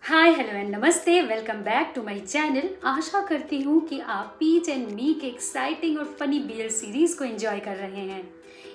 Hi hello and नमस्ते, welcome back to my channel. आशा करती हूँ कि आप पीच एंड मी के एक्साइटिंग और फनी बीएल सीरीज को एंजॉय कर रहे हैं।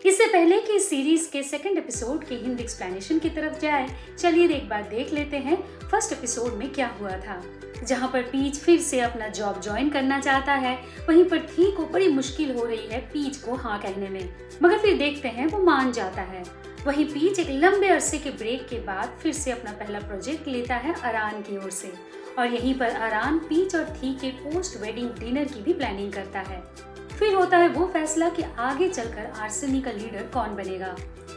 इससे पहले कि इस सीरीज के सेकंड एपिसोड के हिंदी एक्सप्लेनेशन की तरफ जाए, चलिए एक बार देख लेते हैं फर्स्ट एपिसोड में क्या हुआ था। जहाँ पर पीच फिर से अपना जॉब ज्वाइन करना चाहता है, वहीं पर थी को बड़ी मुश्किल हो रही है पीच को हाँ कहने में, मगर फिर देखते हैं वो मान जाता है। वहीं पीच एक लंबे अरसे के ब्रेक के बाद फिर से अपना पहला प्रोजेक्ट लेता है अरान की ओर से, और यहीं पर अरान पीच और थी के पोस्ट वेडिंग डिनर की भी प्लानिंग करता है। फिर होता है वो फैसला कि आगे चलकर आर्सेनी का लीडर कौन बनेगा,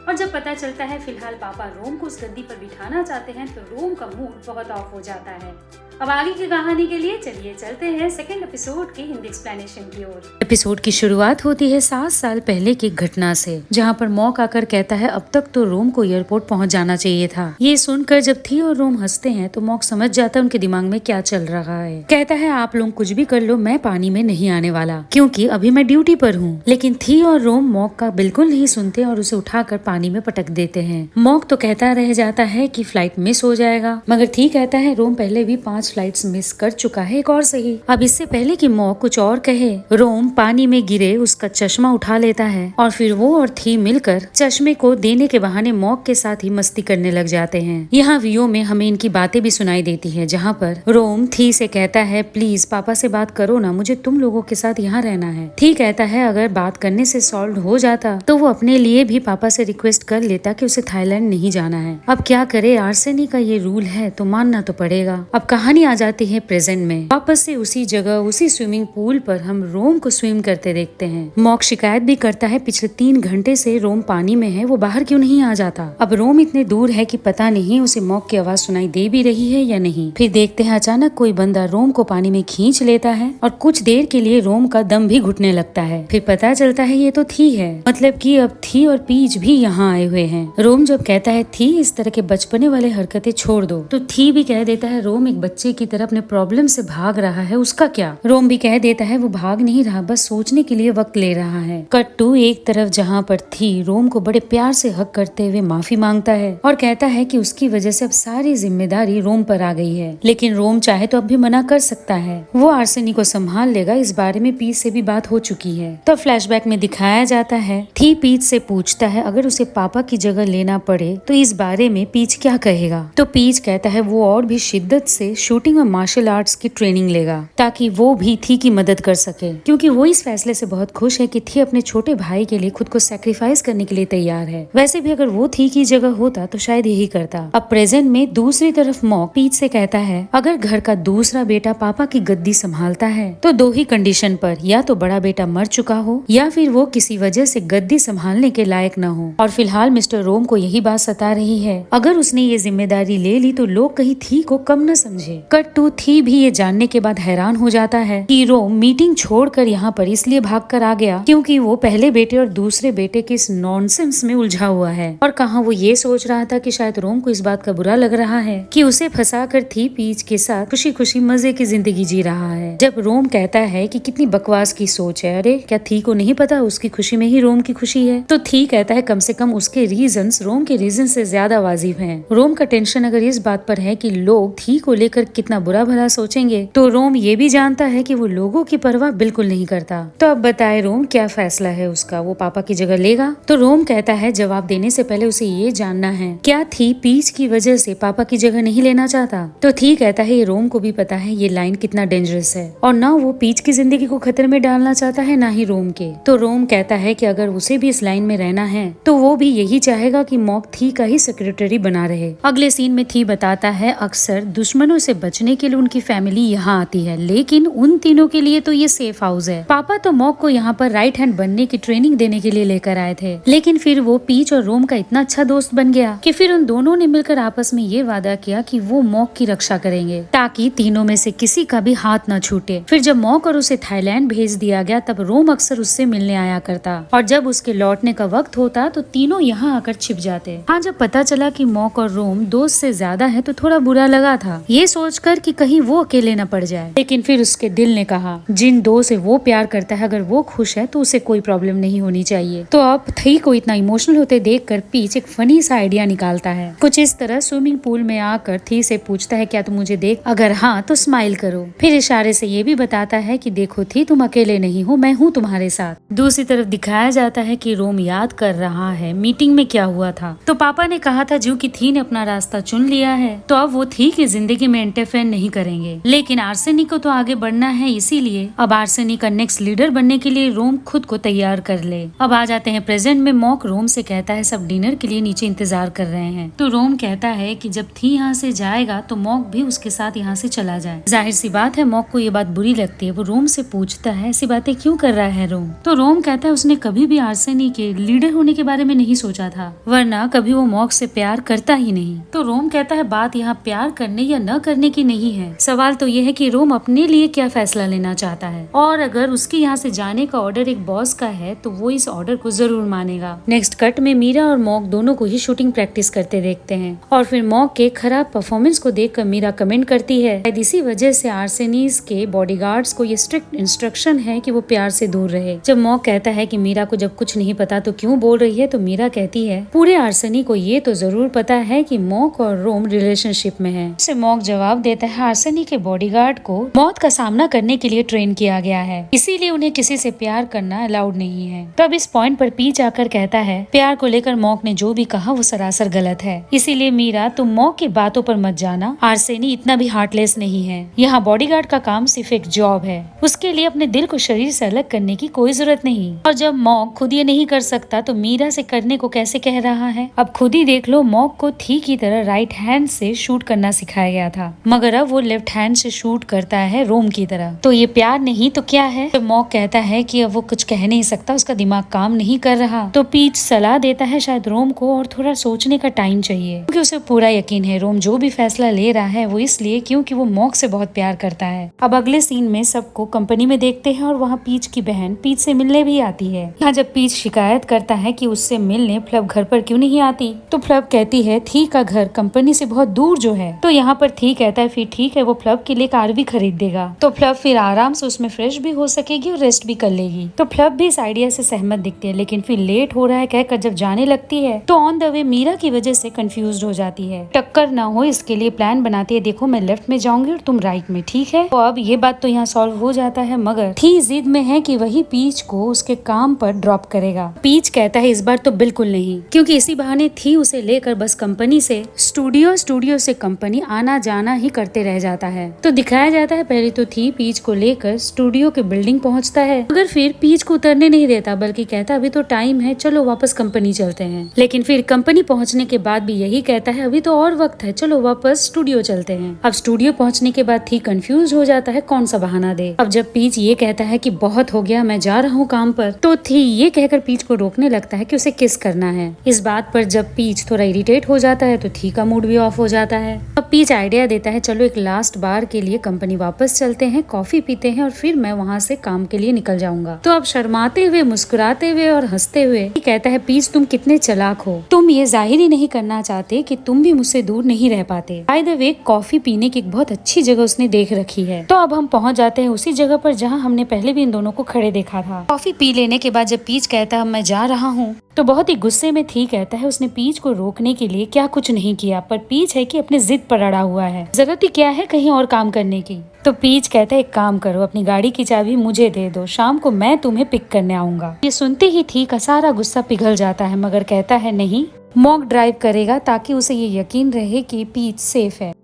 और जब पता चलता है फिलहाल पापा रोम को उस गद्दी पर बिठाना चाहते हैं तो रोम का मूड बहुत ऑफ हो जाता है। अब आगे की कहानी के लिए चलिए चलते हैं सेकंड एपिसोड के हिंदी एक्सप्लेनेशन की ओर। एपिसोड की शुरुआत होती है 7 साल पहले की घटना से, जहां पर मॉक आकर कहता है अब तक तो रोम को एयरपोर्ट पहुंच जाना चाहिए था। ये सुनकर जब थी और रोम हंसते हैं तो मॉक समझ जाता है उनके दिमाग में क्या चल रहा है। कहता है आप लोग कुछ भी कर लो, मैं पानी में नहीं आने वाला क्योंकि अभी मैं ड्यूटी पर हूँ। लेकिन थी और रोम मॉक का बिल्कुल नहीं सुनते और उसे उठाकर पानी में पटक देते हैं। मॉक तो कहता रह जाता है कि फ्लाइट मिस हो जाएगा, मगर थी कहता है रोम पहले भी 5 फ्लाइट्स मिस कर चुका है, एक और सही। अब इससे पहले कि मॉक कुछ और कहे, रोम पानी में गिरे उसका चश्मा उठा लेता है और फिर वो और थी मिलकर चश्मे को देने के बहाने मॉक के साथ ही मस्ती करने लग जाते हैं। यहाँ वीओ में हमें इनकी बातें भी सुनाई देती है, जहाँ पर रोम थी से कहता है प्लीज पापा से बात करो ना, मुझे तुम लोगों के साथ यहाँ रहना है। थी कहता है अगर बात करने से सॉल्व हो जाता तो वो अपने लिए भी पापा से रिक्वेस्ट कर लेता कि उसे थाईलैंड नहीं जाना है। अब क्या करे, आर्सेनी का ये रूल है तो मानना तो पड़ेगा। अब कहानी आ जाती है प्रेजेंट में। वापस से उसी जगह उसी स्विमिंग पूल पर हम रोम को स्विम करते देखते हैं। मॉक शिकायत भी करता है पिछले 3 घंटे से रोम पानी में है, वो बाहर क्यों नहीं आ जाता। अब रोम इतने दूर है कि पता नहीं उसे मॉक की आवाज सुनाई दे भी रही है या नहीं। फिर देखते हैं अचानक कोई बंदा रोम को पानी में खींच लेता है और कुछ देर के लिए रोम का दम भी घुटने लगता है। फिर पता चलता है ये तो थी है, मतलब कि अब थी और पीच भी यहाँ आए हुए हैं। रोम जब कहता है थी इस तरह के बचपने वाले हरकतें छोड़ दो, तो थी भी कह देता है रोम एक बच्चे की तरह अपने प्रॉब्लम से भाग रहा है, उसका क्या। रोम भी कह देता है वो भाग नहीं रहा, बस सोचने के लिए वक्त ले रहा है। कट टू एक तरफ जहाँ पर थी रोम को बड़े प्यार से हक करते हुए माफी मांगता है और कहता है कि उसकी वजह से अब सारी जिम्मेदारी रोम पर आ गई है। लेकिन रोम चाहे तो अब भी मना कर सकता है, वो आर्सेनी को संभाल लेगा, इस बारे में पीच से भी बात हो चुकी है। तो फ्लैशबैक में दिखाया जाता है थी पीच से पूछता है अगर उसे पापा की जगह लेना पड़े तो इस बारे में पीच क्या कहेगा। तो पीच कहता है वो और भी शिद्दत से शूटिंग और मार्शल आर्ट्स की ट्रेनिंग लेगा ताकि वो भी थी की मदद कर सके, क्योंकि वो इस फैसले से बहुत खुश है कि थी अपने छोटे भाई के लिए खुद को सैक्रिफाइस करने के लिए तैयार है। वैसे भी अगर वो थी की जगह होता तो शायद यही करता। अब प्रेजेंट में दूसरी तरफ मॉक पीच से कहता है अगर घर का दूसरा बेटा पापा की गद्दी संभालता है तो 2 ही कंडीशन पर, या तो बड़ा बेटा मर चुका हो या फिर वो किसी वजह से गद्दी संभालने के लायक न हो। और फिलहाल मिस्टर रोम को यही बात सता रही है, अगर उसने ये जिम्मेदारी ले ली तो लोग कहीं थी को कम न समझे। कट टू थी भी ये जानने के बाद हैरान हो जाता है कि रोम मीटिंग छोड़कर यहाँ पर इसलिए भागकर आ गया क्योंकि वो पहले बेटे और दूसरे बेटे के इस नॉनसेंस में उलझा हुआ है। और कहाँ वो ये सोच रहा था कि शायद रोम को इस बात का बुरा लग रहा है कि उसे फंसाकर थी पीच के साथ खुशी खुशी मजे की जिंदगी जी रहा है। जब रोम कहता है कि कितनी बकवास की सोच है, अरे क्या थी को नहीं पता उसकी खुशी में ही रोम की खुशी है। तो थी कहता है कम से कम उसके रीजंस रोम के रीजन से ज्यादा वाजिब हैं। रोम का टेंशन अगर इस बात पर है कि लोग थी को लेकर कितना बुरा भला सोचेंगे, तो रोम ये भी जानता है कि वो लोगों की परवाह बिल्कुल नहीं करता। तो अब बताए रोम क्या फैसला है उसका, वो पापा की जगह लेगा। तो रोम कहता है जवाब देने से पहले उसे ये जानना है क्या थी पीच की वजह से पापा की जगह नहीं लेना चाहता। तो थी कहता है ये रोम को भी पता है ये लाइन कितना डेंजरस है और ना वो पीच की जिंदगी को खतरे में डालना चाहता है ना ही रोम के। तो रोम कहता है कि अगर उसे भी इस लाइन में रहना है तो वो भी यही चाहेगा कि मॉक थी का ही सेक्रेटरी बना रहे। अगले सीन में थी बताता है अक्सर दुश्मनों से बचने के लिए उनकी फैमिली यहाँ आती है, लेकिन उन तीनों के लिए तो ये सेफ हाउस है। पापा तो मॉक को यहाँ पर राइट हैंड बनने की ट्रेनिंग देने के लिए लेकर आए थे, लेकिन फिर वो पीच और रोम का इतना अच्छा दोस्त बन गया कि फिर उन दोनों ने मिलकर आपस में ये वादा किया कि वो मॉक की रक्षा करेंगे ताकि तीनों में से किसी का भी हाथ न छूटे। फिर जब मॉक और उसे थाईलैंड भेज दिया गया तब रोम अक्सर उससे मिलने आया करता और जब उसके लौटने का वक्त होता तो तीनों यहाँ आकर छिप जाते। हाँ, जब पता चला कि मॉक और रोम दोस्त से ज्यादा है तो थोड़ा बुरा लगा था। ये सोच सोचकर कि कहीं वो अकेले न पड़ जाए। लेकिन फिर उसके दिल ने कहा, जिन दो से वो प्यार करता है अगर वो खुश है तो उसे कोई प्रॉब्लम नहीं होनी चाहिए। तो अब थी को इतना इमोशनल होते देखकर पीच एक फनी सा आइडिया निकालता है। कुछ इस तरह स्विमिंग पूल में आकर थी से पूछता है, क्या तुम मुझे देख? अगर हाँ तो स्माइल करो। फिर इशारे से ये भी बताता है कि देखो थी, तुम अकेले नहीं हो, मैं हूँ तुम्हारे साथ। दूसरी तरफ दिखाया जाता है कि रोम याद कर रहा है मीटिंग में क्या हुआ था। तो पापा ने कहा था जो कि थी ने अपना रास्ता चुन लिया है, तो अब वो थी की जिंदगी में इंटरफेयर नहीं करेंगे। लेकिन आर्सेनी को तो आगे बढ़ना है, इसीलिए अब आर्सेनी का नेक्स्ट लीडर बनने के लिए रोम खुद को तैयार कर ले। अब आ जाते हैं प्रेजेंट में। मॉक रोम से कहता है सब डिनर के लिए नीचे इंतजार कर रहे हैं। तो रोम कहता है कि जब थी यहाँ से जाएगा तो मॉक भी उसके साथ यहाँ से चला जाए। जाहिर सी बात है मॉक को ये बात बुरी लगती है। वो रोम से पूछता है ऐसी बातें क्यों कर रहा है रोम? तो रोम कहता है उसने कभी भी आर्सेनी के लीडर होने के बारे में नहीं सोचा था, वरना कभी वो मॉक से प्यार करता ही नहीं। तो रोम कहता है बात यहाँ प्यार करने या न करने की नहीं है, सवाल तो ये है कि रोम अपने लिए क्या फैसला लेना चाहता है, और अगर उसके यहाँ से जाने का ऑर्डर एक बॉस का है तो वो इस ऑर्डर को जरूर मानेगा। नेक्स्ट कट में मीरा और मॉक दोनों को ही शूटिंग प्रैक्टिस करते देखते हैं, और फिर मॉक के खराब परफॉर्मेंस को देखकर मीरा कमेंट करती है इसी वजह से आर्सेनीज के बॉडीगार्ड्स को ये स्ट्रिक्ट इंस्ट्रक्शन है कि वो प्यार से दूर रहे। जब मॉक कहता है कि मीरा को जब कुछ नहीं पता तो क्यों बोल रही है, तो मीरा कहती है पूरे आर्सेनी को ये तो जरूर पता है कि मॉक और रोम रिलेशनशिप में है। इससे मॉक जवाब देता है आर्सेनी के बॉडीगार्ड को मौत का सामना करने के लिए ट्रेन किया गया है, इसीलिए उन्हें किसी से प्यार करना अलाउड नहीं है। तब इस पॉइंट पर पीच आकर कहता है प्यार को लेकर मॉक ने जो भी कहा वो सरासर गलत है, इसीलिए मीरा तुम मॉक की बातों पर मत जाना। आर्सेनी इतना भी हार्टलेस नहीं है। यहाँ बॉडीगार्ड का काम सिर्फ एक जॉब है, उसके लिए अपने दिल को शरीर से अलग करने की कोई जरूरत नहीं। और जब मॉक खुद ये नहीं कर सकता तो मीरा से करने को कैसे कह रहा है? अब खुद ही देख लो, मॉक को थी की तरह राइट हैंड से शूट करना सिखाया गया था, मगर अब वो लेफ्ट हैंड से शूट करता है रोम की तरह। तो ये प्यार नहीं तो क्या है? तो मॉक कहता है कि अब वो कुछ कह नहीं सकता, उसका दिमाग काम नहीं कर रहा। तो पीच सलाह देता है शायद रोम को और थोड़ा सोचने का टाइम चाहिए, क्योंकि उसे पूरा यकीन है रोम जो भी फैसला ले रहा है वो इसलिए क्योंकि वो मॉक से बहुत प्यार करता है। अब अगले सीन में सबको कंपनी में देखते हैं और वहाँ पीच की बहन पीच से मिलने भी आती है। यहाँ जब पीच शिकायत करता है कि उससे मिलने फ्लब घर पर क्यों नहीं आती, तो फ्लब कहती है थी का घर कंपनी से बहुत दूर जो है। तो यहाँ पर थी कहता है फिर ठीक है, वो फ्लब के लिए कार भी खरीद देगा, तो फ्लब फिर आराम से उसमें फ्रेश भी हो सकेगी और रेस्ट भी कर लेगी। तो फ्लब भी इस आइडिया से सहमत दिखती है, लेकिन फिर लेट हो रहा है कहकर जब जाने लगती है तो ऑन द वे मीरा की वजह से कंफ्यूज हो जाती है। टक्कर ना हो इसके लिए प्लान बनाती है, देखो मैं लेफ्ट में जाऊंगी और तुम राइट में, ठीक है? तो अब ये बात तो यहाँ सॉल्व हो जाता है, मगर थी जिद में है कि वही पीच को उसके काम पर ड्रॉप करेगा। पीच कहता है इस बार तो बिल्कुल नहीं, क्योंकि इसी बहाने थी उसे लेकर बस कंपनी से स्टूडियो से कंपनी आना जाना ही करते रह जाता है। तो दिखाया जाता है पहले तो थी पीच को लेकर स्टूडियो के बिल्डिंग पहुंचता है, मगर फिर पीच को उतरने नहीं देता, बल्कि कहता अभी तो टाइम है, चलो वापस कंपनी चलते हैं। लेकिन फिर कंपनी पहुंचने के बाद भी यही कहता है अभी तो और वक्त है, चलो वापस स्टूडियो चलते हैं। अब स्टूडियो पहुंचने के बाद थी कंफ्यूज हो जाता है कौन सा बहाना दे। अब जब पीच ये कहता है कि बहुत हो गया, मैं जा रहा हूँ काम पर, तो थी ये कहकर पीच को रोकने लगता है कि उसे किस करना है। इस बात पर जब पीच थोड़ा इरिटेट हो जाता है तो थी का मूड भी ऑफ हो जाता है। अब पीच आइडिया देता है चलो एक लास्ट बार के लिए कंपनी वापस चलते हैं, कॉफी पीते हैं और फिर मैं वहाँ से काम के लिए निकल जाऊंगा। तो अब शर्माते हुए, मुस्कुराते हुए और हंसते हुए कहता है पीच तुम कितने चालाक हो, तुम ये जाहिर ही नहीं करना चाहते कि तुम भी मुझसे दूर नहीं रह पाते। बाय द वे कॉफी पीने की एक बहुत अच्छी जगह उसने देख रखी है। तो अब हम पहुंच जाते हैं उसी जगह पर जहां हमने पहले भी इन दोनों को खड़े देखा था। कॉफी पी लेने के बाद जब पीच कहता है मैं जा रहा हूँ, तो बहुत ही गुस्से में थी कहता है उसने पीच को रोकने के लिए क्या कुछ नहीं किया, पर पीच है कि अपने जिद पर अड़ा हुआ है, जरूरत ही क्या है कहीं और काम करने की। तो पीच कहता है एक काम करो, अपनी गाड़ी की चाबी मुझे दे दो, शाम को मैं तुम्हें पिक करने आऊंगा। ये सुनते ही थी का सारा गुस्सा पिघल जाता है, मगर कहता है नहीं, मॉक ड्राइव करेगा ताकि उसे ये यकीन रहे कि पीच सेफ है।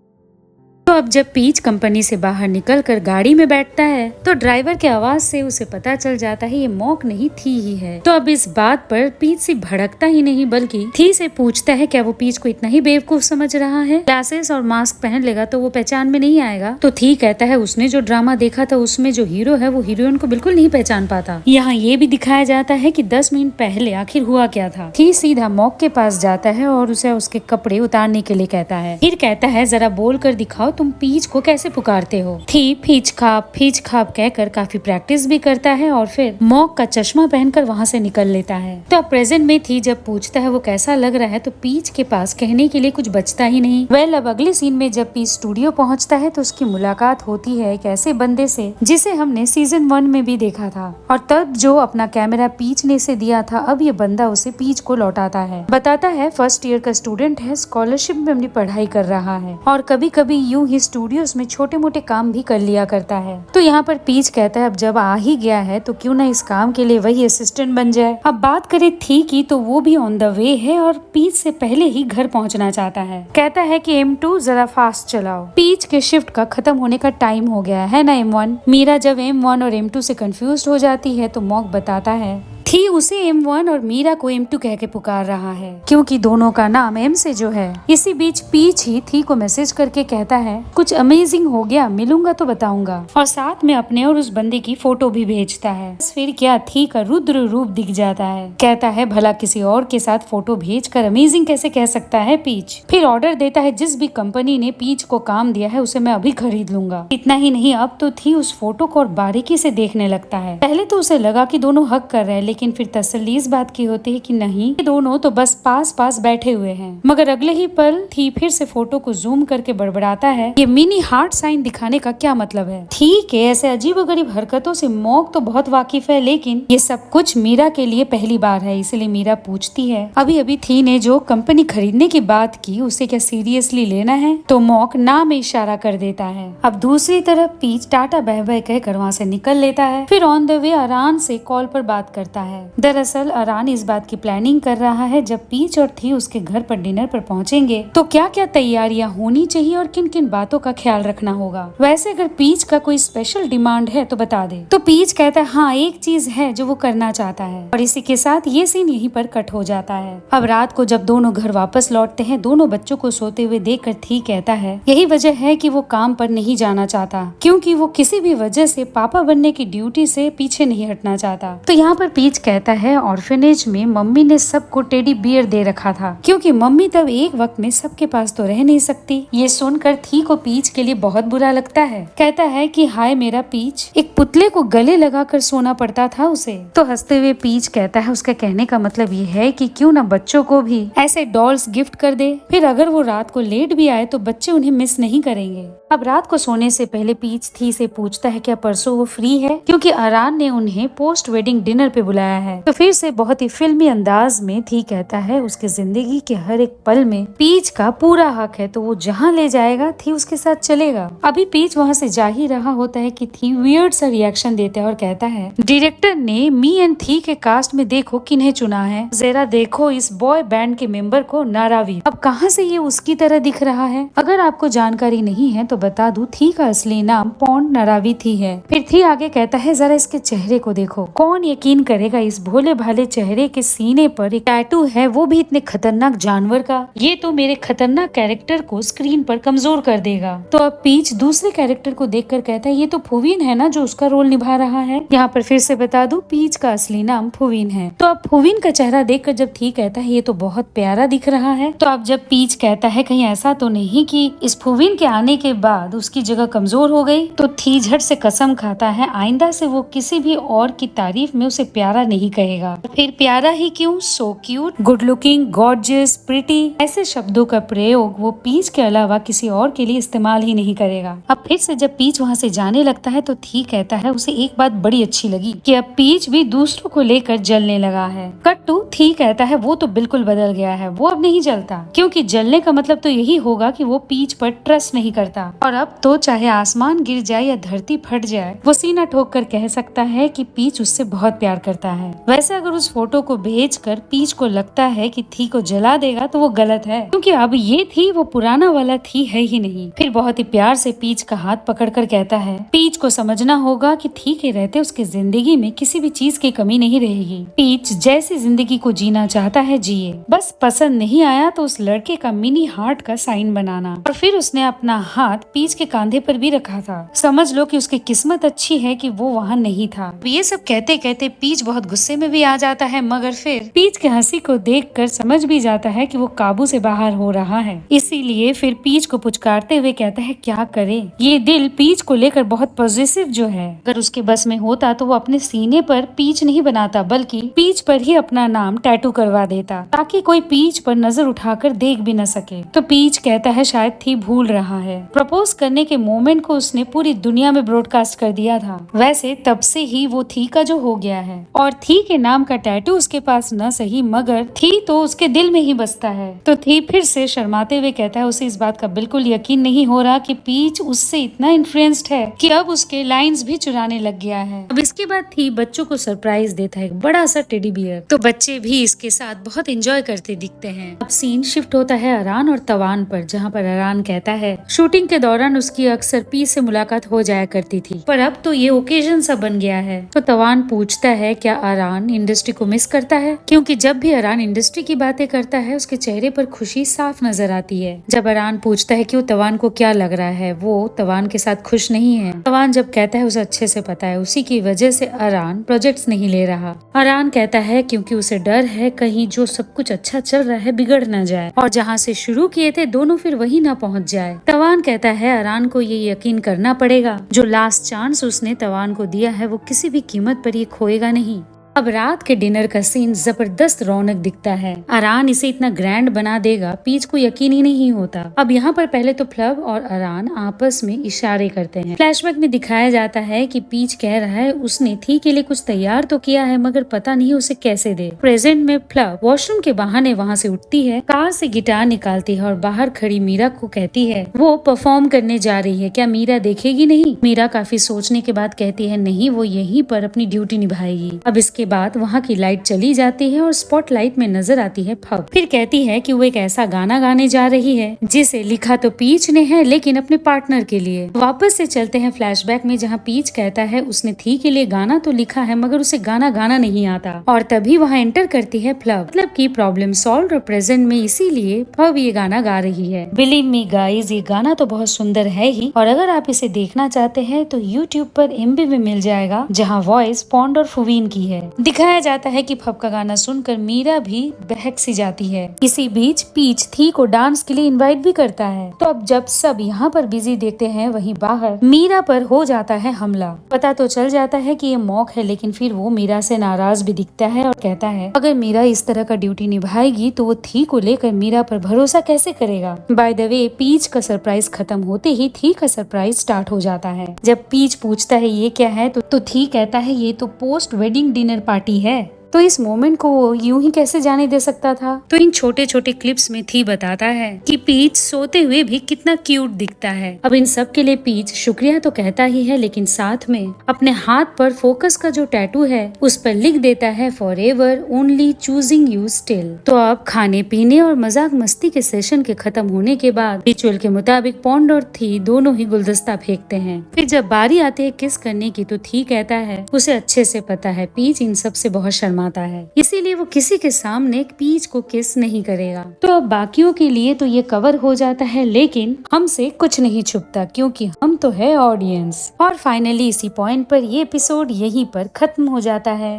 तो अब जब पीच कंपनी से बाहर निकलकर गाड़ी में बैठता है तो ड्राइवर के आवाज से उसे पता चल जाता है ये मॉक नहीं थी ही है। तो अब इस बात पर पीच से भड़कता ही नहीं बल्कि थी से पूछता है क्या वो पीच को इतना ही बेवकूफ समझ रहा है, ग्लासेस और मास्क पहन लेगा तो वो पहचान में नहीं आएगा। तो थी कहता है उसने जो ड्रामा देखा था उसमें जो हीरो है वो हीरोइन को बिल्कुल नहीं पहचान पाता। यहाँ ये भी दिखाया जाता है कि 10 मिनट पहले आखिर हुआ क्या था। थी सीधा मॉक के पास जाता है और उसे उसके कपड़े उतारने के लिए कहता है, फिर कहता है जरा बोल कर दिखाओ तुम पीच को कैसे पुकारते हो। थी फीच खाप कहकर काफी प्रैक्टिस भी करता है और फिर मॉक का चश्मा पहनकर वहाँ से निकल लेता है। तो अब प्रेजेंट में थी जब पूछता है वो कैसा लग रहा है तो पीच के पास कहने के लिए कुछ बचता ही नहीं। वेल अब अगले सीन में जब पीच स्टूडियो पहुँचता है तो उसकी मुलाकात होती है एक ऐसे बंदे से जिसे हमने सीजन 1 में भी देखा था, और तब जो अपना कैमरा पीच ने से दिया था अब ये बंदा उसे पीच को लौटाता है। बताता है फर्स्ट ईयर का स्टूडेंट है, स्कॉलरशिप में अपनी पढ़ाई कर रहा है और कभी कभी यूं ही स्टूडियोज में छोटे मोटे काम भी कर लिया करता है। तो यहाँ पर पीच कहता है अब जब आ ही गया है तो क्यों ना इस काम के लिए वही असिस्टेंट बन जाए। अब बात करें थी की तो वो भी ऑन द वे है और पीच से पहले ही घर पहुँचना चाहता है। कहता है कि M2 जरा फास्ट चलाओ, पीच के शिफ्ट का खत्म होने का टाइम हो गया है ना M1। मीरा जब M1 और M2 से कंफ्यूज हो जाती है तो मॉक बताता है थी उसे M1 और मीरा को M2 कह के पुकार रहा है क्योंकि दोनों का नाम M से जो है। इसी बीच पीच ही थी को मैसेज करके कहता है कुछ अमेजिंग हो गया, मिलूंगा तो बताऊंगा, और साथ में अपने और उस बंदे की फोटो भी भेजता है। फिर क्या थी का रुद्र रूप दिख जाता है। कहता है भला किसी और के साथ फोटो भेजकर अमेजिंग कैसे कह सकता है पीच। फिर ऑर्डर देता है जिस भी कंपनी ने पीच को काम दिया है उसे मैं अभी खरीद लूंगा। इतना ही नहीं अब तो थी उस फोटो को और बारीकी से देखने लगता है। पहले तो उसे लगा कि दोनों हक कर रहे हैं लेकिन फिर तसल्ली इस बात की होती है कि नहीं, ये दोनों तो बस पास पास बैठे हुए हैं। मगर अगले ही पल थी फिर से फोटो को जूम करके बड़बड़ाता है ये मिनी हार्ट साइन दिखाने का क्या मतलब है। ठीक है, ऐसे अजीबोगरीब हरकतों से मॉक तो बहुत वाकिफ है लेकिन ये सब कुछ मीरा के लिए पहली बार है, इसलिए मीरा पूछती है अभी अभी थी ने जो कंपनी खरीदने की बात की उसे क्या सीरियसली लेना है, तो मॉक ना में इशारा कर देता है। अब दूसरी तरफ पीच टाटा बाय बाय कहकर वहाँ से निकल लेता है। फिर ऑन द वे अरान से कॉल पर बात करता है। दरअसल अरान इस बात की प्लानिंग कर रहा है जब पीच और थी उसके घर पर डिनर पर पहुंचेंगे तो क्या क्या तैयारियां होनी चाहिए और किन किन बातों का ख्याल रखना होगा। वैसे अगर पीच का कोई स्पेशल डिमांड है तो बता दे। तो पीच कहता है हाँ एक चीज है जो वो करना चाहता है, और इसी के साथ ये सीन यहीं पर कट हो जाता है। अब रात को जब दोनों घर वापस लौटते हैं दोनों बच्चों को सोते हुए देख कर थी कहता है यही वजह है कि वो काम पर नहीं जाना चाहता क्योंकि वो किसी भी वजह से पापा बनने की ड्यूटी से पीछे नहीं हटना चाहता। तो यहाँ पर पीच कहता है ऑर्फनेज में मम्मी ने सबको टेडी बियर दे रखा था क्योंकि मम्मी तब एक वक्त में सबके पास तो रह नहीं सकती। ये सुनकर थी को पीच के लिए बहुत बुरा लगता है। कहता है कि हाय मेरा पीच, एक पुतले को गले लगाकर सोना पड़ता था उसे। तो हंसते हुए पीच कहता है उसका कहने का मतलब ये है कि क्यों ना बच्चों को भी ऐसे डॉल्स गिफ्ट कर दे, फिर अगर वो रात को लेट भी आए तो बच्चे उन्हें मिस नहीं करेंगे। अब रात को सोने से पहले पीच थी से पूछता है क्या परसों वो फ्री है क्योंकि अरान ने उन्हें पोस्ट वेडिंग डिनर पे बुलाया है। तो फिर से बहुत ही फिल्मी अंदाज में थी कहता है उसके जिंदगी के हर एक पल में पीच का पूरा हक है तो वो जहाँ ले जाएगा थी उसके साथ चलेगा। अभी पीच वहाँ से जा ही रहा होता है कि थी वियर्ड सा रिएक्शन देता है और कहता है डायरेक्टर ने मी एंड थी के कास्ट में देखो किन्हें चुना है, जरा देखो इस बॉय बैंड के मेंबर को नारावी। अब कहाँ से ये उसकी तरह दिख रहा है? अगर आपको जानकारी नहीं है तो बता दूं थी का असली नाम पॉन नारावी थी है। फिर थी आगे कहता है जरा इसके चेहरे को देखो, कौन यकीन करेगा इस भोले भाले चेहरे के सीने पर एक टैटू है वो भी इतने खतरनाक जानवर का, ये तो मेरे खतरनाक कैरेक्टर को स्क्रीन पर कमजोर कर देगा। तो अब पीच दूसरे कैरेक्टर को देखकर कहता है ये तो फुवीन है ना जो उसका रोल निभा रहा है। यहाँ पर फिर से बता दूं पीच का असली नाम फुवीन है। तो अब फुवीन का चेहरा देखकर जब थी कहता है ये तो बहुत प्यारा दिख रहा है। तो अब जब पीच कहता है कहीं ऐसा तो नहीं कि इस फुवीन के आने के बाद उसकी जगह कमजोर हो गई, तो थी झट से कसम खाता है आइंदा से वो किसी भी और की तारीफ में उसे प्यारा नहीं कहेगा। फिर प्यारा ही क्यों, so cute, good looking, gorgeous, pretty ऐसे शब्दों का प्रयोग वो पीच के अलावा किसी और के लिए इस्तेमाल ही नहीं करेगा। अब फिर से जब पीच वहाँ से जाने लगता है तो थी कहता है उसे एक बात बड़ी अच्छी लगी कि अब पीच भी दूसरों को लेकर जलने लगा है। कट टू थी कहता है वो तो बिल्कुल बदल गया है, वो अब नहीं जलता क्योंकि जलने का मतलब तो यही होगा कि वो पीच पर ट्रस्ट नहीं करता और अब तो चाहे आसमान गिर जाए या धरती फट जाए वो सीना ठोक कर कह सकता है कि पीच उससे बहुत प्यार करता है। वैसे अगर उस फोटो को भेजकर पीच को लगता है कि थी को जला देगा तो वो गलत है क्योंकि अब ये थी वो पुराना वाला थी है ही नहीं। फिर बहुत ही प्यार से पीच का हाथ पकड़कर कहता है पीच को समझना होगा कि थी के रहते उसके जिंदगी में किसी भी चीज की कमी नहीं रहेगी। पीच जैसी जिंदगी को जीना चाहता है जिए, बस पसंद नहीं आया तो उस लड़के का मिनी हार्ट का साइन बनाना। और फिर उसने अपना हाथ पीच के कांधे पर भी रखा था। समझ लो कि उसकी किस्मत अच्छी है कि वो वहाँ नहीं था। ये सब कहते कहते पीच बहुत बहुत गुस्से में भी आ जाता है, मगर फिर पीच के हंसी को देखकर समझ भी जाता है कि वो काबू से बाहर हो रहा है। इसीलिए फिर पीच को पुचकारते हुए कहता है क्या करे। ये दिल पीच को लेकर बहुत पॉजिटिव जो है, अगर उसके बस में होता तो वो अपने सीने पर पीच नहीं बनाता बल्कि पीच पर ही अपना नाम टैटू करवा देता, ताकि कोई पीच पर नजर उठाकर देख भी न सके। तो पीच कहता है शायद थी भूल रहा है। प्रपोज करने के मोमेंट को उसने पूरी दुनिया में ब्रॉडकास्ट कर दिया था। वैसे तब से ही वो थी का जो हो गया है, और थी के नाम का टैटू उसके पास न सही मगर थी तो उसके दिल में ही बसता है। तो थी फिर से शर्माते हुए कहता है उसे इस बात का बिल्कुल यकीन नहीं हो रहा कि पीच उससे इतना इन्फ्लुएंस्ड है कि अब उसके लाइंस भी चुराने लग गया है। अब इसके बाद थी बच्चों को सरप्राइज देता है, एक बड़ा सा टेडी बियर। तो बच्चे भी इसके साथ बहुत एंजॉय करते दिखते हैं। अब सीन शिफ्ट होता है अरान और तवान पर, जहाँ पर अरान कहता है शूटिंग के दौरान उसकी अक्सर पी से मुलाकात हो जाया करती थी, पर अब तो ये ओकेजन सा बन गया है। तो तवान पूछता है क्या अरान इंडस्ट्री को मिस करता है, क्योंकि जब भी अरान इंडस्ट्री की बातें करता है उसके चेहरे पर खुशी साफ नजर आती है। जब अरान पूछता है कि वो तवान को क्या लग रहा है, वो तवान के साथ खुश नहीं है। तवान जब कहता है उसे अच्छे से पता है उसी की वजह से अरान प्रोजेक्ट्स नहीं ले रहा। अरान कहता है क्योंकि उसे डर है कहीं जो सब कुछ अच्छा चल रहा है बिगड़ न जाए और जहाँ से शुरू किए थे दोनों फिर वही ना पहुँच जाए। तवान कहता है अरान को ये यकीन करना पड़ेगा जो लास्ट चांस उसने तवान को दिया है वो किसी भी कीमत पर ये खोएगा नहीं। अब रात के डिनर का सीन जबरदस्त रौनक दिखता है। अरान इसे इतना ग्रैंड बना देगा पीच को यकीन ही नहीं होता। अब यहाँ पर पहले तो फ्लव और अरान आपस में इशारे करते हैं। फ्लैशबैक में दिखाया जाता है कि पीच कह रहा है उसने थी के लिए कुछ तैयार तो किया है मगर पता नहीं उसे कैसे दे। प्रेजेंट में फ्लव वॉशरूम के बहाने वहाँ से उठती है, कार से गिटार निकालती है और बाहर खड़ी मीरा को कहती है वो परफॉर्म करने जा रही है, क्या मीरा देखेगी नहीं। मीरा काफी सोचने के बाद कहती है नहीं, वो यहीं पर अपनी ड्यूटी निभाएगी। अब इसके बाद वहाँ की लाइट चली जाती है और स्पॉटलाइट में नजर आती है फब। फिर कहती है कि वो एक ऐसा गाना गाने जा रही है जिसे लिखा तो पीच ने है लेकिन अपने पार्टनर के लिए। वापस से चलते हैं फ्लैशबैक में जहाँ पीच कहता है उसने थी के लिए गाना तो लिखा है मगर उसे गाना गाना नहीं आता और तभी वहाँ एंटर करती है फ्लव, मतलब की प्रॉब्लम सॉल्व और प्रेजेंट में इसीलिए फब ये गाना गा रही है। बिलीव मी गाइज, ये गाना तो बहुत सुंदर है ही और अगर आप इसे देखना चाहते हैं तो यूट्यूब पर MB में मिल जाएगा जहाँ वॉइस पॉन्ड और फुवीन की है। दिखाया जाता है कि फब का गाना सुनकर मीरा भी बहक सी जाती है। इसी बीच पीच थी को डांस के लिए इनवाइट भी करता है। तो अब जब सब यहाँ पर बिजी देखते हैं वहीं बाहर मीरा पर हो जाता है हमला। पता तो चल जाता है कि ये मॉक है लेकिन फिर वो मीरा से नाराज भी दिखता है और कहता है अगर मीरा इस तरह का ड्यूटी निभाएगी तो वो थी को लेकर मीरा पर भरोसा कैसे करेगा। बाय द वे पीच का सरप्राइज खत्म होते ही थी का सरप्राइज स्टार्ट हो जाता है। जब पीच पूछता है ये क्या है तो थी कहता है ये तो पोस्ट वेडिंग डिनर पार्टी है। तो इस मोमेंट को वो यूं ही कैसे जाने दे सकता था। तो इन छोटे छोटे क्लिप्स में थी बताता है कि पीच सोते हुए भी कितना क्यूट दिखता है। अब इन सब के लिए पीच शुक्रिया तो कहता ही है लेकिन साथ में अपने हाथ पर फोकस का जो टैटू है उस पर लिख देता है for ever only choosing you still. तो अब खाने पीने और मजाक मस्ती के सेशन के खत्म होने के बाद रिचुअल के मुताबिक पॉन्ड और थी दोनों ही गुलदस्ता फेंकते हैं। फिर जब बारी आती है किस करने की तो थी कहता है उसे अच्छे से पता है पीच इन सब से बहुत शर्मा है इसीलिए वो किसी के सामने पीच को किस नहीं करेगा। तो अब बाकियों के लिए तो ये कवर हो जाता है लेकिन हमसे कुछ नहीं छुपता क्योंकि हम तो है ऑडियंस। और फाइनली इसी पॉइंट पर ये एपिसोड यहीं पर खत्म हो जाता है।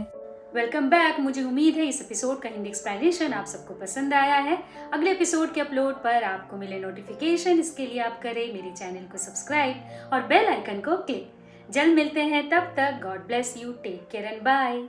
Welcome back. मुझे उम्मीद है इस एपिसोड का हिंदी एक्सप्लेनेशन आप सबको पसंद आया है। अगले एपिसोड के अपलोड पर आपको मिले नोटिफिकेशन, इसके लिए आप करें मेरे चैनल को सब्सक्राइब और बेल आइकन को क्लिक। जल्द मिलते हैं, तब तक God bless you, take care and bye.